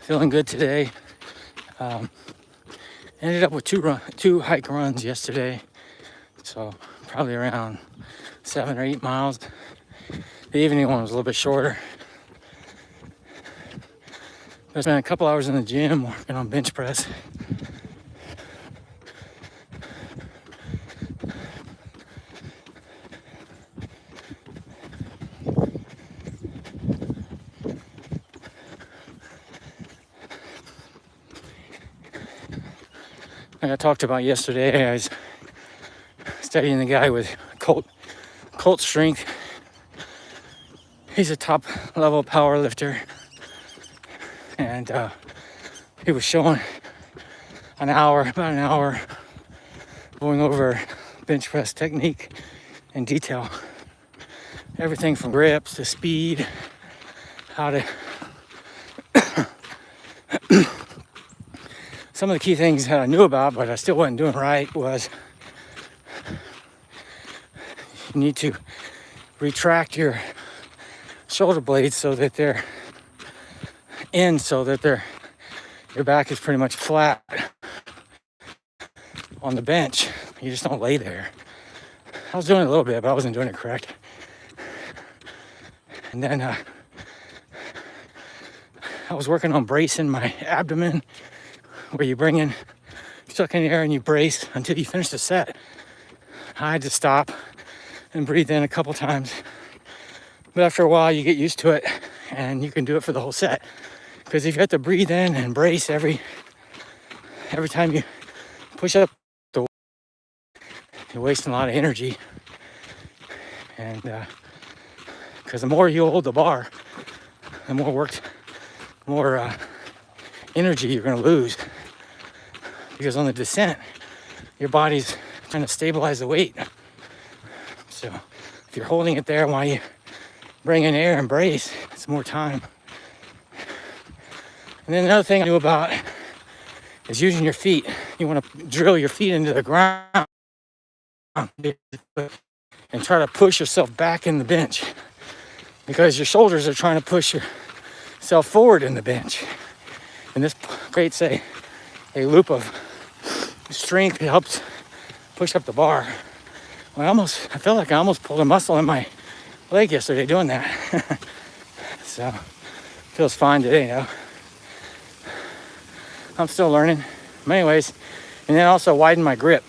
Feeling good today. Ended up with two hike runs yesterday, so probably around 7 or 8 miles. The evening one was a little bit shorter. I spent a couple hours in the gym working on bench press. Like I talked about yesterday, I was studying the guy with cult strength. He's a top level power lifter, and he was showing about an hour going over bench press technique in detail. Everything from grips to speed, how to some of the key things that I knew about but I still wasn't doing right was you need to retract your shoulder blades so that they're in, so that your back is pretty much flat on the bench. You just don't lay there. I was doing it a little bit, but I wasn't doing it correct. And then I was working on bracing my abdomen, where you suck in the air and you brace until you finish the set. I had to stop and breathe in a couple times. But after a while, you get used to it and you can do it for the whole set. Because if you have to breathe in and brace every time you push up, you're wasting a lot of energy. And because the more you hold the bar, the more energy you're going to lose. Because on the descent, your body's trying to stabilize the weight. So if you're holding it there while you bring in air and brace, it's more time. And then another thing I knew about is using your feet. You want to drill your feet into the ground and try to push yourself back in the bench, because your shoulders are trying to push yourself forward in the bench. And this creates a loop of strength. It helps push up the bar. I felt like I almost pulled a muscle in my leg yesterday doing that. So feels fine today though. I'm still learning. But anyways, and then also widen my grip.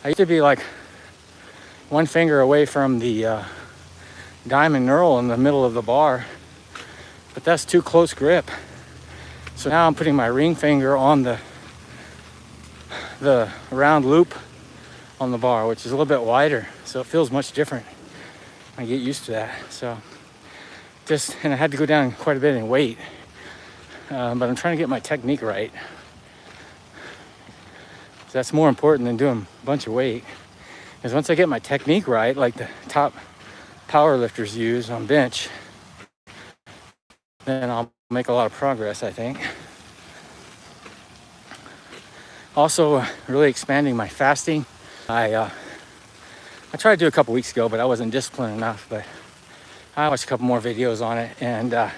I used to be like one finger away from the diamond knurl in the middle of the bar, but that's too close grip. So now I'm putting my ring finger on the round loop on the bar, which is a little bit wider, so it feels much different. I get used to that. So and I had to go down quite a bit in weight, but I'm trying to get my technique right. So that's more important than doing a bunch of weight. Because once I get my technique right, like the top power lifters use on bench, then I'll make a lot of progress, I think. Also, really expanding my fasting. I tried to do a couple weeks ago, but I wasn't disciplined enough. But I watched a couple more videos on it, and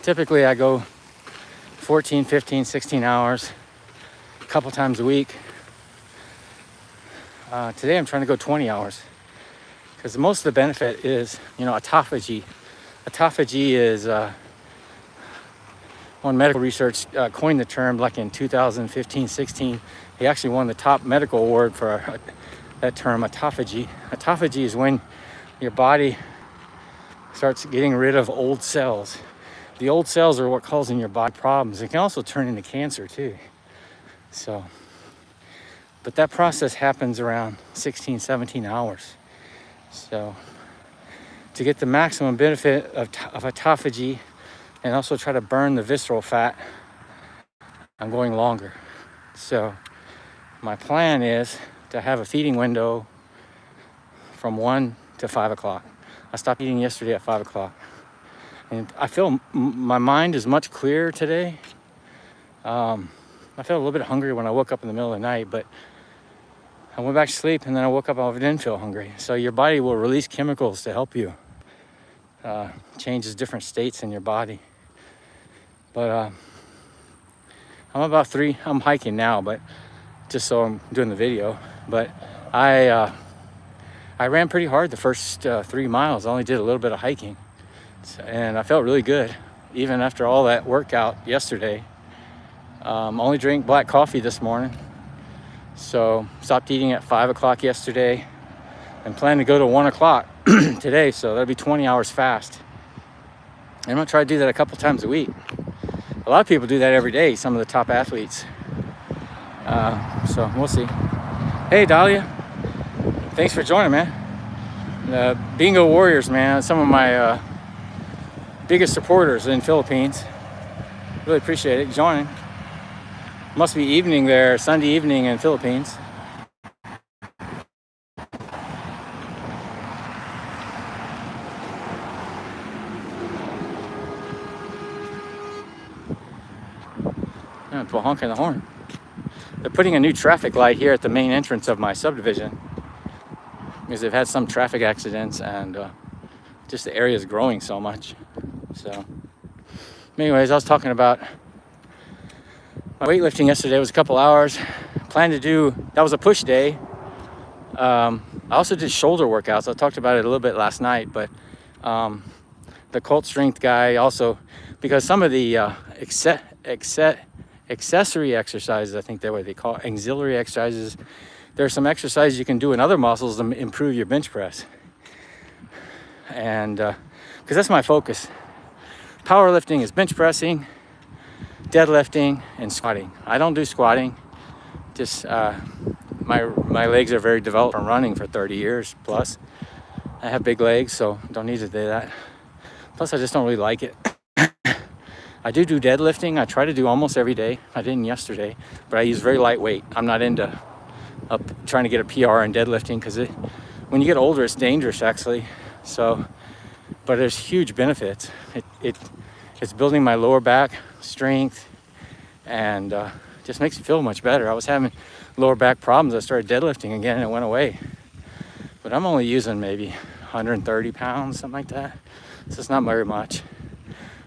typically I go 14, 15, 16 hours a couple times a week. Today I'm trying to go 20 hours because most of the benefit is, autophagy. Autophagy is when medical research coined the term, like in 2015-16. He actually won the top medical award for that term, autophagy. Autophagy is when your body starts getting rid of old cells. The old cells are what causing your body problems. It can also turn into cancer too. But that process happens around 16, 17 hours. So to get the maximum benefit of autophagy and also try to burn the visceral fat, I'm going longer. So my plan is to have a feeding window from 1 to 5 o'clock. I stopped eating yesterday at 5 o'clock. And I feel my mind is much clearer today. I felt a little bit hungry when I woke up in the middle of the night, but I went back to sleep and then I woke up, I didn't feel hungry. So your body will release chemicals to help you. Changes different states in your body. But I'm hiking now, but just so I'm doing the video. But I ran pretty hard the first 3 miles. I only did a little bit of hiking, and I felt really good, even after all that workout yesterday. Only drank black coffee this morning, so stopped eating at 5 o'clock yesterday, and plan to go to 1 o'clock today. So that'll be 20 hours fast. And I'm gonna try to do that a couple times a week. A lot of people do that every day, some of the top athletes. So we'll see. Hey, Dahlia. Thanks for joining, man. The Bingo Warriors, man, some of my biggest supporters in Philippines. Really appreciate it. Joining. Must be evening there, Sunday evening in Philippines. People honking the horn. They're putting a new traffic light here at the main entrance of my subdivision because they've had some traffic accidents, and just the area is growing so much. So anyways, I was talking about my weightlifting yesterday. It was a couple hours. Planned to do, that was a push day. I also did shoulder workouts. I talked about it a little bit last night, but the Cult Strength guy also, because some of the accessory exercises, I think that's what they call it, auxiliary exercises, there's some exercises you can do in other muscles to improve your bench press. And because that's my focus. Powerlifting is bench pressing, deadlifting, and squatting. I don't do squatting. Just my legs are very developed from running for 30 years plus. I have big legs, so don't need to do that. Plus, I just don't really like it. I do deadlifting. I try to do almost every day. I didn't yesterday, but I use very lightweight. I'm not into trying to get a PR in deadlifting, because when you get older, it's dangerous actually. So, but there's huge benefits. It's building my lower back strength, and just makes me feel much better. I was having lower back problems. I started deadlifting again, and it went away. But I'm only using maybe 130 pounds, something like that. So it's not very much.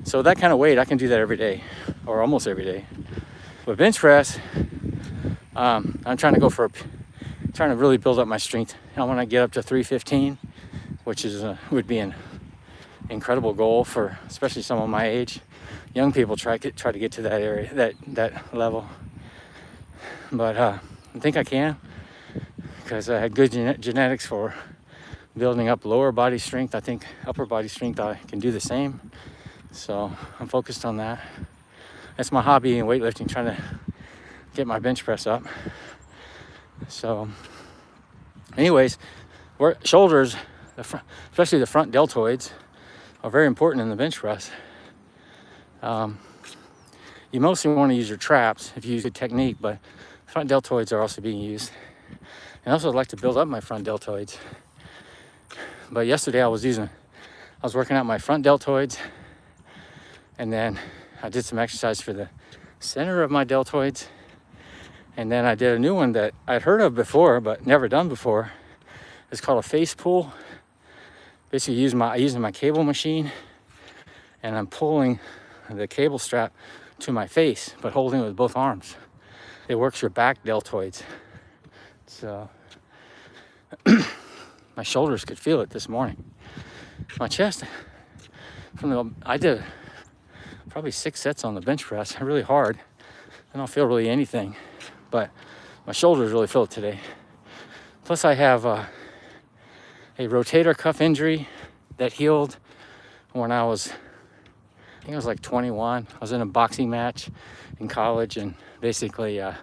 So that kind of weight, I can do that every day, or almost every day. But bench press, I'm trying to really build up my strength. I want to get up to 315, which is would be an incredible goal for especially someone my age. Young people try to get to that area, that level. But I think I can, because I had good genetics for building up lower body strength. I think upper body strength, I can do the same. So I'm focused on that. That's my hobby in weightlifting, trying to get my bench press up. So anyways, shoulders, especially the front deltoids, are very important in the bench press. You mostly want to use your traps if you use good technique, but front deltoids are also being used. And also I'd like to build up my front deltoids. But yesterday I was working out my front deltoids, and then I did some exercise for the center of my deltoids. And then I did a new one that I'd heard of before, but never done before. It's called a face pull. Basically using my cable machine, and I'm pulling the cable strap to my face, but holding it with both arms. It works your back deltoids. So my shoulders could feel it this morning. My chest, I did probably 6 sets on the bench press, really hard. I don't feel really anything, but my shoulders really feel it today. Plus I have a rotator cuff injury that healed when I think I was like 21. I was in a boxing match in college, and basically it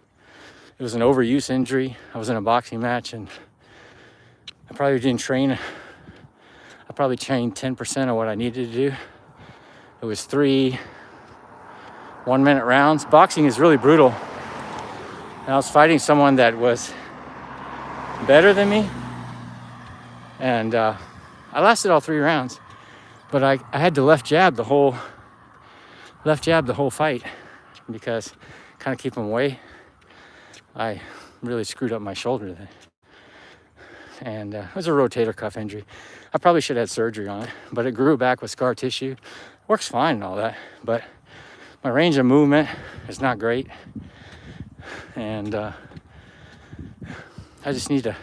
was an overuse injury. I was in a boxing match, and I probably didn't train. I probably trained 10% of what I needed to do. It was 3 1-minute rounds. Boxing is really brutal. And I was fighting someone that was better than me, and I lasted all 3 rounds, but I had to left jab the whole fight, because kind of keep him away. I really screwed up my shoulder then, and it was a rotator cuff injury. I probably should have had surgery on it, but it grew back with scar tissue. Works fine and all that, but my range of movement is not great, and I just need to.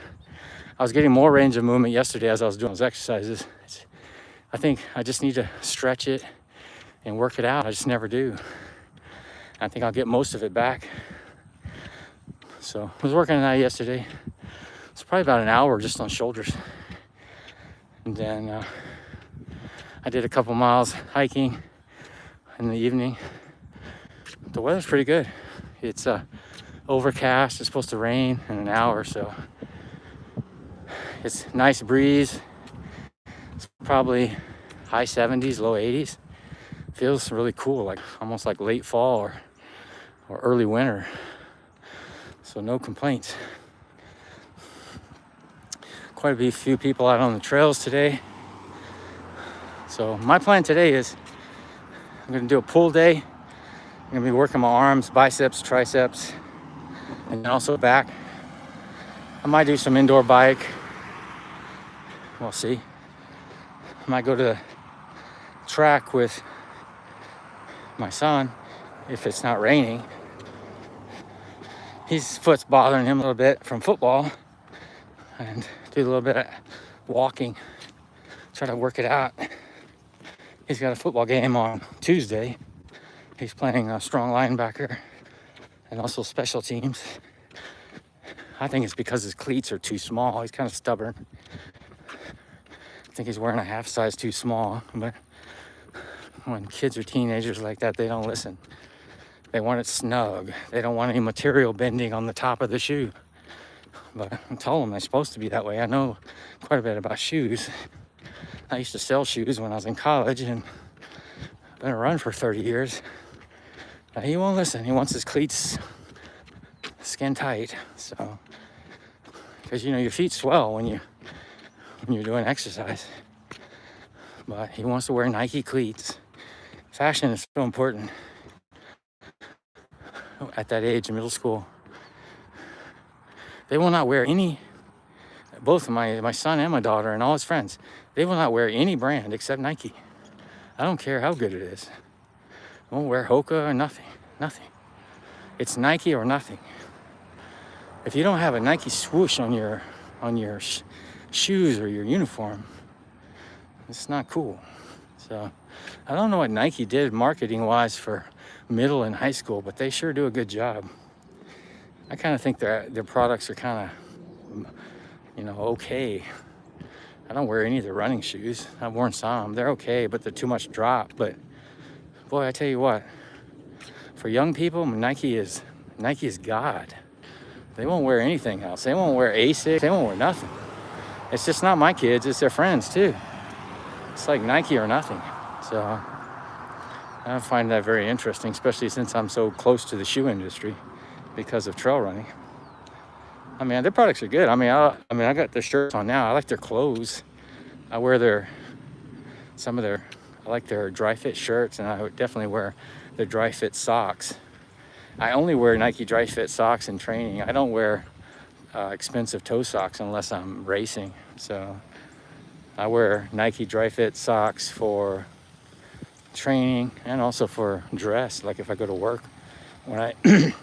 I was getting more range of movement yesterday as I was doing those exercises. I think I just need to stretch it and work it out. I just never do. I think I'll get most of it back. So I was working on that yesterday. It's probably about an hour just on shoulders. And then I did a couple miles hiking in the evening. The weather's pretty good. It's overcast. It's supposed to rain in an hour, so it's nice breeze. It's probably high 70s, low 80s. Feels really cool, like almost like late fall or early winter. So no complaints. Quite a few people out on the trails today. So my plan today is I'm gonna do a pull day. I'm gonna be working my arms, biceps, triceps, and then also back. I might do some indoor bike. We'll see. I might go to the track with my son if it's not raining. His foot's bothering him a little bit from football, and do a little bit of walking, try to work it out. He's got a football game on Tuesday. He's playing a strong linebacker and also special teams. I think it's because his cleats are too small. He's kind of stubborn. I think he's wearing a half size too small, but when kids are teenagers like that, they don't listen. They want it snug. They don't want any material bending on the top of the shoe. But I told them they're supposed to be that way. I know quite a bit about shoes. I used to sell shoes when I was in college, and I've been around for 30 years. But he won't listen. He wants his cleats skin tight. So, because your feet swell when you're doing exercise. But he wants to wear Nike cleats. Fashion is so important at that age in middle school. They will not wear any, both my son and my daughter and all his friends, they will not wear any brand except Nike. I don't care how good it is. They won't wear Hoka or nothing. It's Nike or nothing. If you don't have a Nike swoosh on your shoes or your uniform, it's not cool. So I don't know what Nike did marketing wise for middle and high school, but they sure do a good job. I kind of think their products are kind of, okay. I don't wear any of their running shoes. I've worn some. They're okay, but they're too much drop. But boy, I tell you what, for young people, Nike is God. They won't wear anything else. They won't wear Asics. They won't wear nothing. It's just not my kids. It's their friends too. It's like Nike or nothing. So I find that very interesting, especially since I'm so close to the shoe industry because of trail running. I mean, their products are good. I got their shirts on now. I like their clothes. I wear I like their dry fit shirts, and I would definitely wear their dry fit socks. I only wear Nike dry fit socks in training. I don't wear expensive toe socks unless I'm racing. So I wear Nike dry fit socks for training and also for dress. Like if I go to work, when I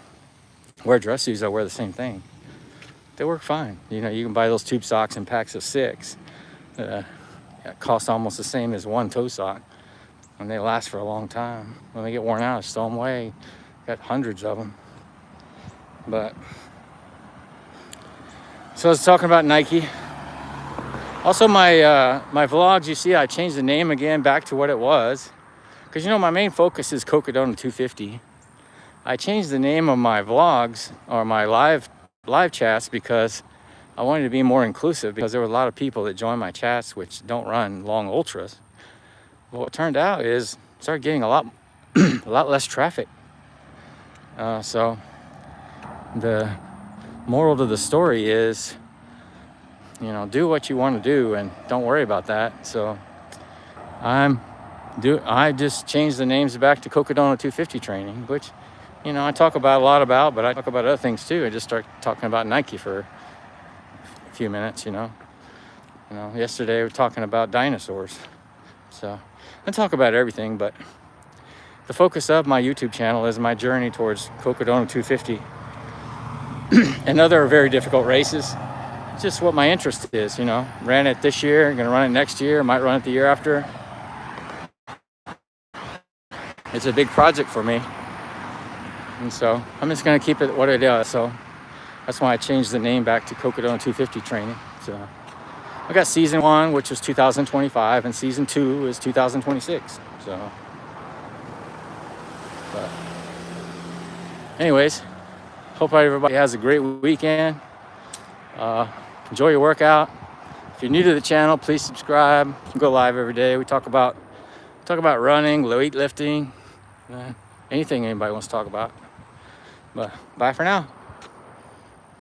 wear dress shoes, I wear the same thing. They work fine. You can buy those tube socks in packs of 6. It costs almost the same as one toe sock, and they last for a long time. When they get worn out, I just throw them away. Got hundreds of them. But so I was talking about Nike. Also, my vlogs, you see, I changed the name again back to what it was, because my main focus is Cocodona 250. I changed the name of my vlogs or my live chats because I wanted to be more inclusive, because there were a lot of people that joined my chats which don't run long ultras. Well, what turned out is I started getting a lot less traffic. So the moral to the story is, do what you want to do and don't worry about that. So I just changed the names back to Cocodona 250 training, which I talk about a lot about, but I talk about other things too. I just start talking about Nike for a few minutes. Yesterday we were talking about dinosaurs. So I talk about everything, but the focus of my YouTube channel is my journey towards Cocodona 250 and other very difficult races. It's just what my interest is, you know. Ran it this year, gonna run it next year, might run it the year after. It's a big project for me. And so I'm just gonna keep it what it is. So that's why I changed the name back to Cocodona 250 training. So I got season 1, which was 2025, and season 2 is 2026. So, but anyways, hope everybody has a great weekend. Enjoy your workout. If you're new to the channel, please subscribe. We go live every day. We talk about running, weightlifting, anything anybody wants to talk about. But bye for now.